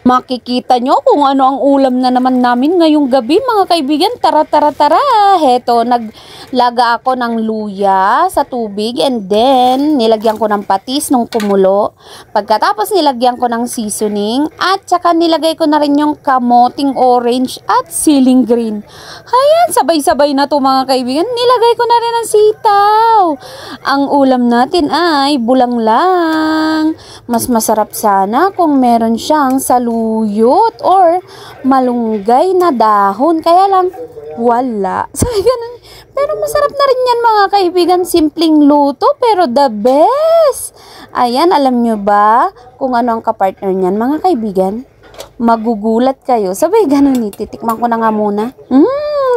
Makikita nyo kung ano ang ulam na naman namin ngayong gabi mga kaibigan. Tara, tara, tara. Heto, naglaga ako ng luya sa tubig and then nilagyan ko ng patis nung kumulo. Pagkatapos nilagyan ko ng seasoning at saka nilagay ko na rin yung kamoting orange at siling green. Ayan, sabay-sabay na to mga kaibigan. Nilagay ko na rin ang sitaw. Ang ulam natin ay bulang lang. Mas masarap sana kung meron siyang saluyot or malunggay na dahon. Kaya lang, wala. Sabi ganun. Pero masarap na rin yan mga kaibigan. Simpleng luto pero the best. Ayan, alam nyo ba kung ano ang kapartner niyan mga kaibigan? Magugulat kayo. Sabay ganun, titikman ko na nga muna.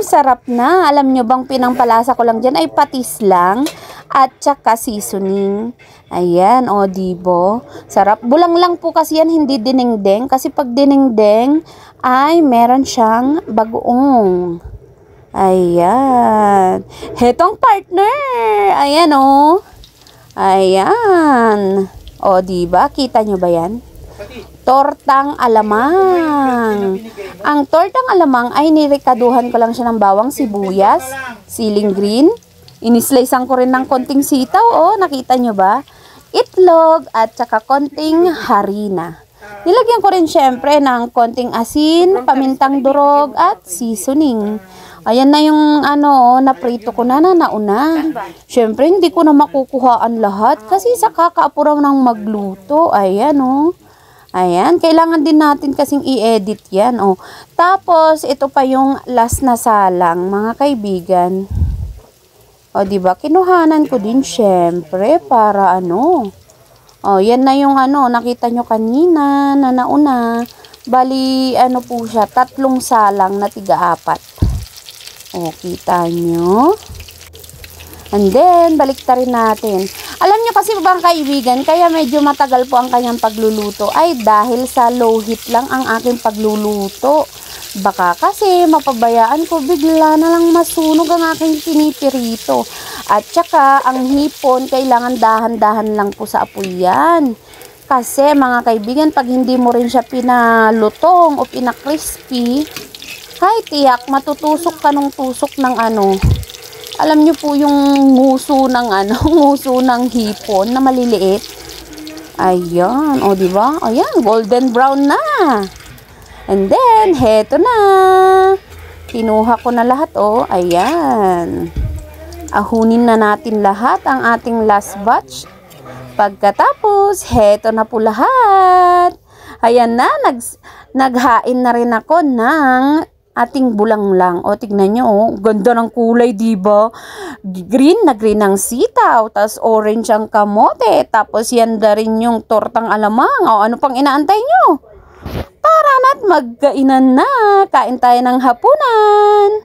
Sarap na. Alam nyo bang pinampalasa ko lang dyan ay patis lang at saka seasoning. Ayan, o dibo. Sarap. Bulang lang po kasi yan, hindi dinengdeng. Kasi pag dinengdeng ay meron siyang bagoong. Ayan. Hetong partner. Ayan o. Ayan. O diba? Kita nyo ba yan? Tortang alamang. Ang tortang alamang ay nirekaduhan ko lang siya ng bawang, sibuyas, siling green. Inislicean ko rin ng konting sitaw, oh, nakita nyo ba? Itlog at saka konting harina. Nilagyan ko rin syempre ng konting asin, pamintang durog at seasoning. Ayan na yung ano, naprito ko na nauna. Syempre hindi ko na makukuhaan lahat kasi sa kakaapuraw ng magluto. Ayan oh. Ayan, kailangan din natin kasing i-edit yan, oh. Tapos, ito pa yung last na salang, mga kaibigan. O, diba? Kinuhanan ko din, syempre, para ano. O, yan na yung ano, nakita nyo kanina, na nauna. Bali, ano po siya, 3 salang na 3-4. O, kita nyo. And then, baliktarin natin. Alam nyo kasi bang kaibigan, kaya medyo matagal po ang kanyang pagluluto ay dahil sa low heat lang ang aking pagluluto. Baka kasi mapabayaan ko bigla na lang masunog ang aking pinipirito. At saka ang hipon kailangan dahan-dahan lang po sa apoy yan. Kasi mga kaibigan, pag hindi mo rin siya pinalutong o pinakrispy, hay tiyak matutusok ka ng tusok ng ano. Alam niyo po yung nguso ng ano, nguso ng hipon na maliliit. Ayan, o di ba? Ayan, golden brown na. And then, heto na. Kinuha ko na lahat, oh. Ayan. Ahunin na natin lahat ang ating last batch. Pagkatapos, heto na po lahat. Ayan na, naghain na rin ako ng ating bulang lang. O, tignan nyo, oh. Ganda ng kulay, diba? Green na green ang sitaw. Tapos orange ang kamote. Tapos yan na rin yung tortang alamang. O, ano pang inaantay nyo? Tara na't magkainan na. Kain tayo ng hapunan.